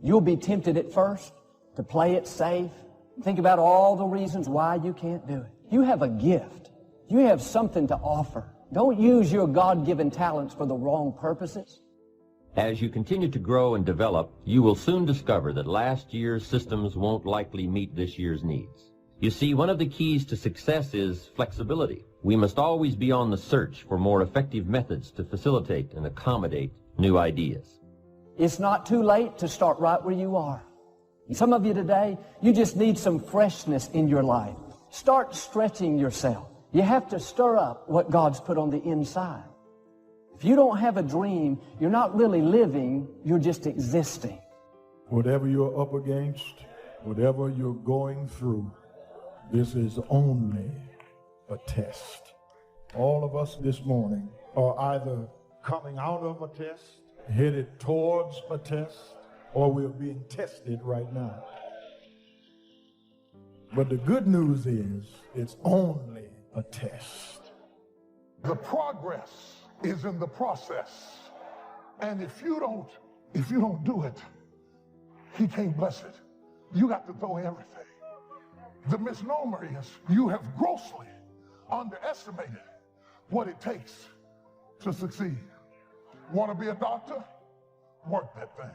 You'll be tempted at first to play it safe. Think about all the reasons why you can't do it. You have a gift. You have something to offer. Don't use your God-given talents for the wrong purposes. As you continue to grow and develop, you will soon discover that last year's systems won't likely meet this year's needs. You see, one of the keys to success is flexibility. We must always be on the search for more effective methods to facilitate and accommodate new ideas. It's not too late to start right where you are. Some of you today, you just need some freshness in your life. Start stretching yourself. You have to stir up what God's put on the inside. If you don't have a dream, you're not really living, you're just existing. Whatever you're up against, whatever you're going through, this is only a test. All of us this morning are either coming out of a test, headed towards a test, or we're being tested right now. But the good news is it's only a test. The progress is in the process. And if you don't do it, he can't bless it. You got to throw everything. The misnomer is you have grossly underestimated what it takes to succeed. Want to be a doctor? Work that thing.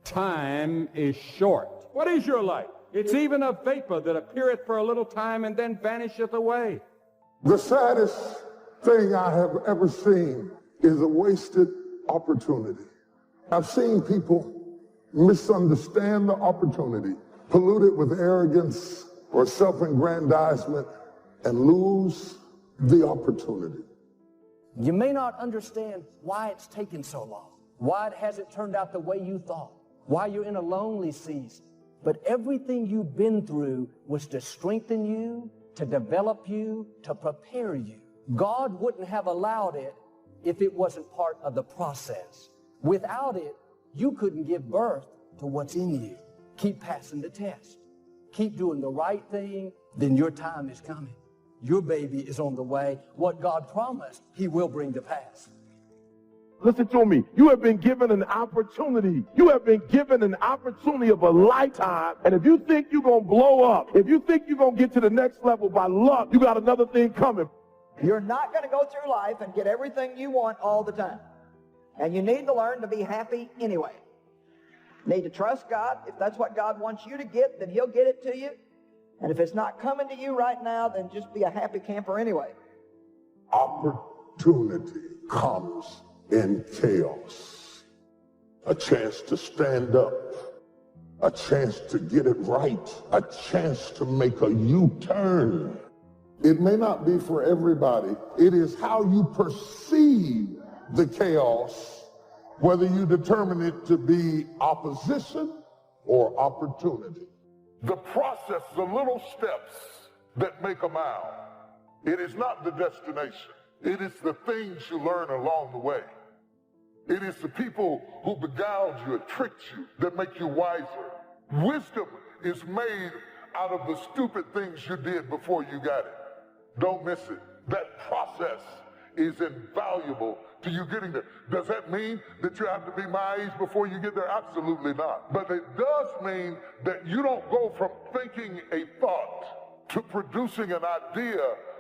Time is short. What is your life? It's even a vapor that appeareth for a little time and then vanisheth away. The saddest thing I have ever seen is a wasted opportunity. I've seen people misunderstand the opportunity, pollute it with arrogance or self-aggrandizement, and lose the opportunity. You may not understand why it's taken so long, why it hasn't turned out the way you thought, why you're in a lonely season. But everything you've been through was to strengthen you, to develop you, to prepare you. God wouldn't have allowed it if it wasn't part of the process. Without it, you couldn't give birth to what's in you. Keep passing the test. Keep doing the right thing, then your time is coming. Your baby is on the way. What God promised, he will bring to pass. Listen to me. You have been given an opportunity. You have been given an opportunity of a lifetime. And if you think you're going to blow up, if you think you're going to get to the next level by luck, you got another thing coming. You're not going to go through life and get everything you want all the time. And you need to learn to be happy anyway. Need to trust God. If that's what God wants you to get, then he'll get it to you. And if it's not coming to you right now, then just be a happy camper anyway. Opportunity comes in chaos. A chance to stand up. A chance to get it right. A chance to make a U-turn. It may not be for everybody. It is how you perceive the chaos, whether you determine it to be opposition or opportunity. The process, the little steps that make a mile. It is not the destination. It is the things you learn along the way. It is the people who beguiled you and tricked you that make you wiser. Wisdom is made out of the stupid things you did before you got it. Don't miss it. That process is invaluable to you getting there. Does that mean that you have to be my age before you get there? Absolutely not. But it does mean that you don't go from thinking a thought to producing an idea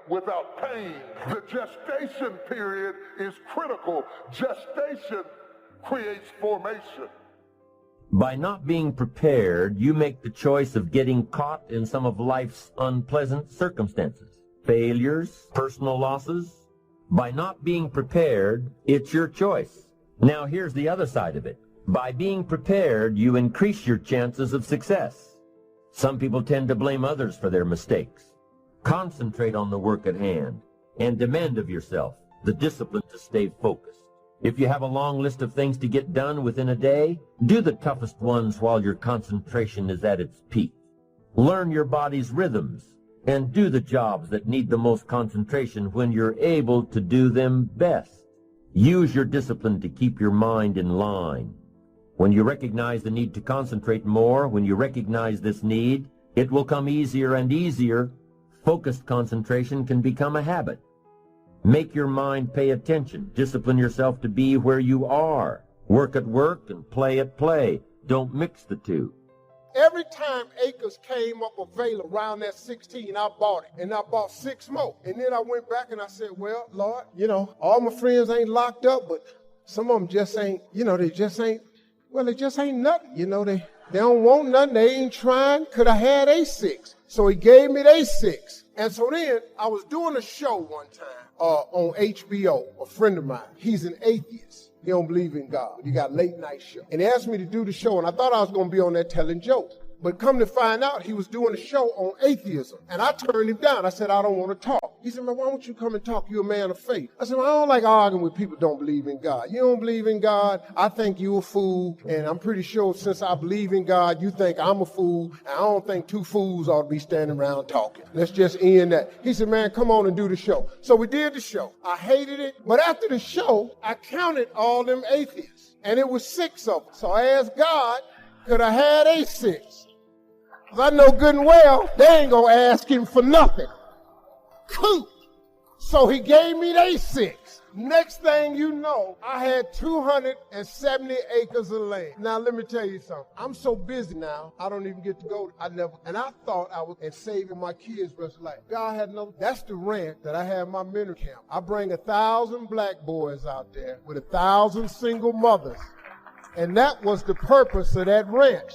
without pain. The gestation period is critical. Gestation creates formation. By not being prepared, you make the choice of getting caught in some of life's unpleasant circumstances, failures, personal losses. By not being prepared, it's your choice. Now here's the other side of it. By being prepared, you increase your chances of success. Some people tend to blame others for their mistakes. Concentrate on the work at hand and demand of yourself the discipline to stay focused. If you have a long list of things to get done within a day, do the toughest ones while your concentration is at its peak. Learn your body's rhythms and do the jobs that need the most concentration when you're able to do them best. Use your discipline to keep your mind in line. When you recognize the need to concentrate more, when you recognize this need, it will come easier and easier. Focused concentration can become a habit. Make your mind pay attention. Discipline yourself to be where you are. Work at work and play at play. Don't mix the two. Every time acres came up available around that 16, I bought it. And I bought 6 more. And then I went back and I said, well, Lord, all my friends ain't locked up, but some of them just ain't, they just ain't nothing. They don't want nothing. They ain't trying. Could I had A6? So he gave me the A6. And so then I was doing a show one time on HBO, a friend of mine. He's an atheist. He don't believe in God. He got a late night show. And he asked me to do the show, and I thought I was going to be on there telling jokes. But come to find out, he was doing a show on atheism. And I turned him down. I said, I don't want to talk. He said, man, why don't you come and talk? You're a man of faith. I said, well, I don't like arguing with people who don't believe in God. You don't believe in God, I think you a fool. And I'm pretty sure since I believe in God, you think I'm a fool. And I don't think 2 fools ought to be standing around talking. Let's just end that. He said, man, come on and do the show. So we did the show. I hated it. But after the show, I counted all them atheists. And it was 6 of them. So I asked God, could I had A6? Because I know good and well, they ain't going to ask him for nothing. Cool. So he gave me the A6. Next thing you know, I had 270 acres of land. Now, let me tell you something. I'm so busy now, I don't even get to go. And I thought I was saving my kids' rest of life. God had another. That's the ranch that I have my mentor camp. I bring 1,000 black boys out there with 1,000 single mothers. And that was the purpose of that ranch.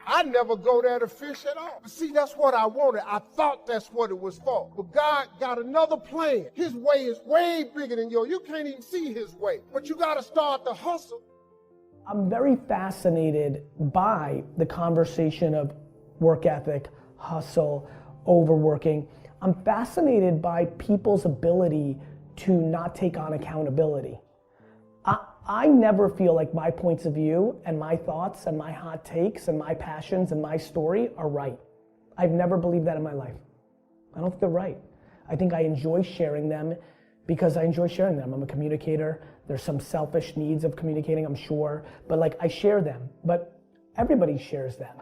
I never go there to fish at all. But see, that's what I wanted. I thought that's what it was for. But God got another plan. His way is way bigger than yours. You can't even see his way. But you got to start the hustle. I'm very fascinated by the conversation of work ethic, hustle, overworking. I'm fascinated by people's ability to not take on accountability. I never feel like my points of view and my thoughts and my hot takes and my passions and my story are right. I've never believed that in my life. I don't think they're right. I think I enjoy sharing them because I enjoy sharing them. I'm a communicator. There's some selfish needs of communicating, I'm sure, but I share them. But everybody shares them.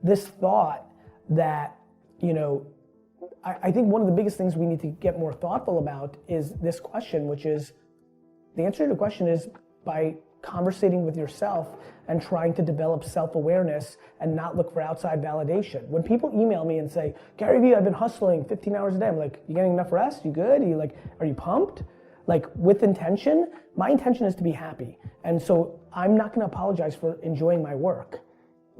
This thought that, I think one of the biggest things we need to get more thoughtful about is this question, which is, the answer to the question is by conversating with yourself and trying to develop self-awareness and not look for outside validation. When people email me and say, Gary Vee, I've been hustling 15 hours a day. I'm like, you getting enough rest? You good? Are you pumped? With intention, my intention is to be happy. And so I'm not gonna apologize for enjoying my work.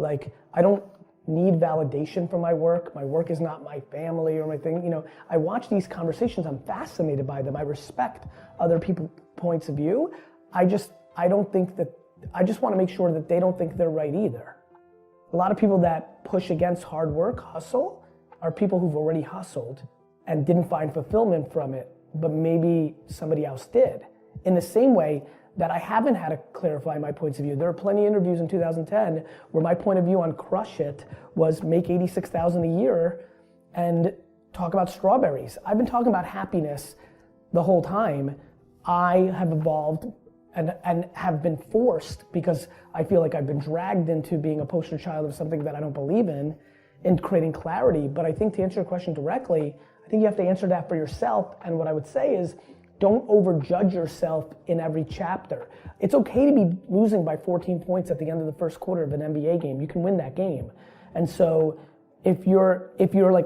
I don't need validation from my work. My work is not my family or my thing. I watch these conversations, I'm fascinated by them. I respect other people's points of view. I just want to make sure that they don't think they're right either. A lot of people that push against hard work, hustle, are people who've already hustled and didn't find fulfillment from it, but maybe somebody else did. In the same way that I haven't had to clarify my points of view. There are plenty of interviews in 2010 where my point of view on Crush It was make $86,000 a year and talk about strawberries. I've been talking about happiness the whole time. I have evolved and have been forced, because I feel like I've been dragged into being a poster child of something that I don't believe in creating clarity. But I think to answer your question directly, I think you have to answer that for yourself. And what I would say is, don't overjudge yourself in every chapter. It's okay to be losing by 14 points at the end of the first quarter of an NBA game. You can win that game. And so if you're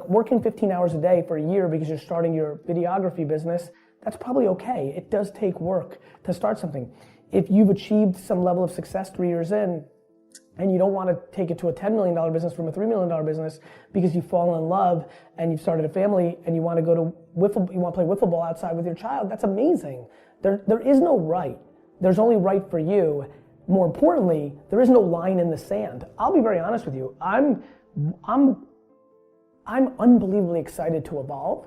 working 15 hours a day for a year because you're starting your videography business, that's probably okay. It does take work to start something. If you've achieved some level of success 3 years in, and you don't want to take it to a $10 million business from a $3 million business because you've fallen in love and you've started a family and you want to go to you want to play wiffle ball outside with your child, that's amazing. There is no right. There's only right for you. More importantly, there is no line in the sand. I'll be very honest with you. I'm unbelievably excited to evolve.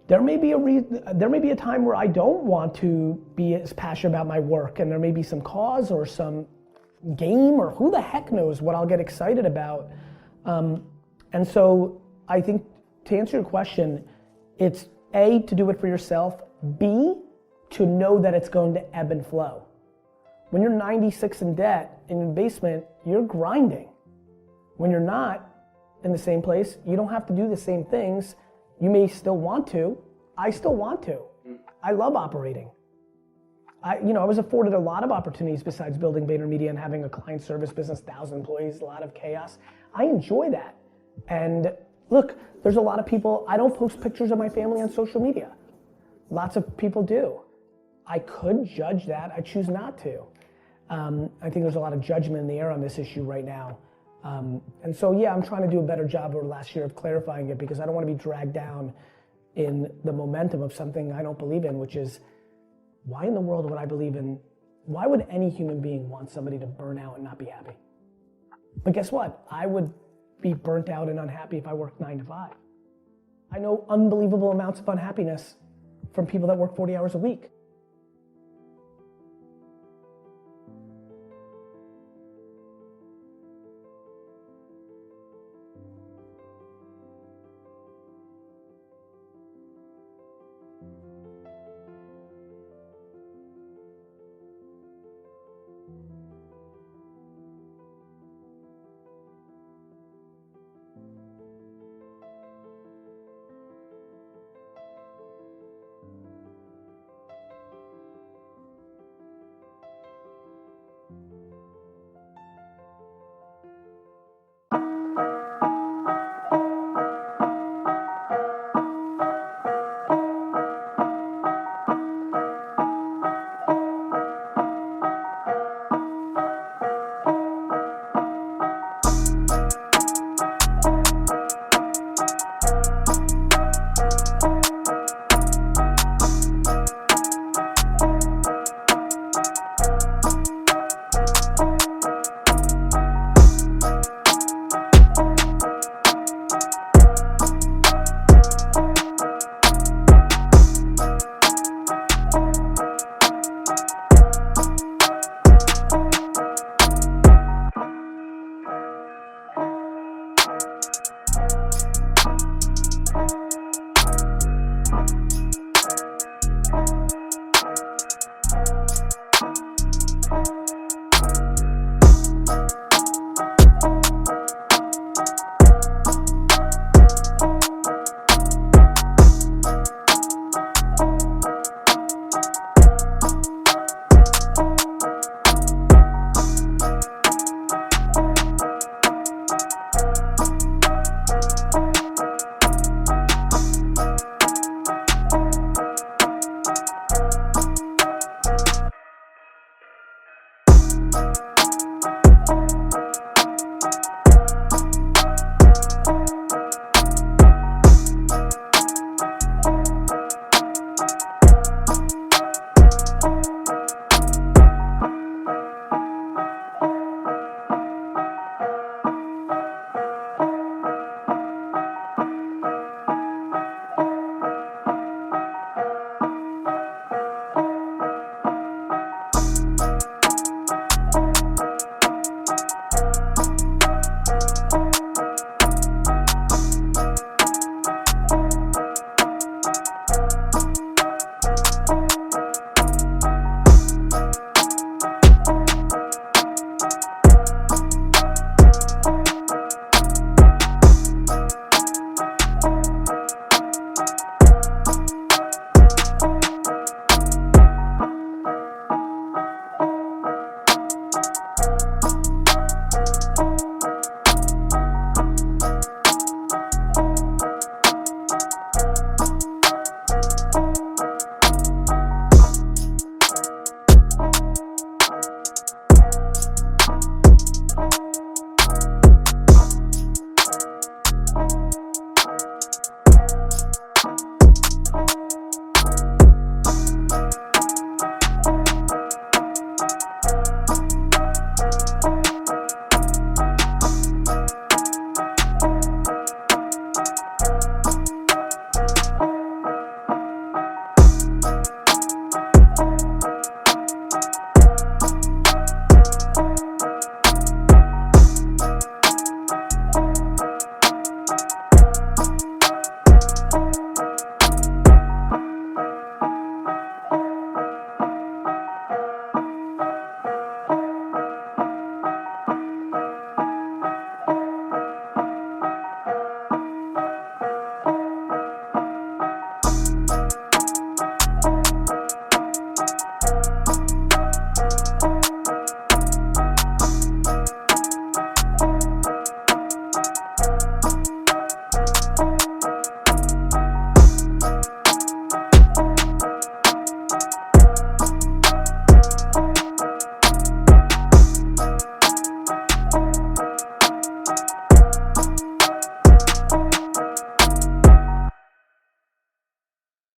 There may be a time where I don't want to be as passionate about my work, and there may be some cause or some game, or who the heck knows what I'll get excited about. And so I think, to answer your question, it's A, to do it for yourself, B, to know that it's going to ebb and flow. When you're 96 in debt in your basement, you're grinding. When you're not in the same place, you don't have to do the same things. You may still want to. I still want to. I love operating. I was afforded a lot of opportunities besides building VaynerMedia and having a client service business, 1,000 employees, a lot of chaos. I enjoy that. And look, there's a lot of people, I don't post pictures of my family on social media. Lots of people do. I could judge that, I choose not to. I think there's a lot of judgment in the air on this issue right now. And so, yeah, I'm trying to do a better job over the last year of clarifying it because I don't want to be dragged down in the momentum of something I don't believe in, which is, why in the world would I believe in, why would any human being want somebody to burn out and not be happy? But guess what? I would be burnt out and unhappy if I worked 9 to 5. I know unbelievable amounts of unhappiness from people that work 40 hours a week.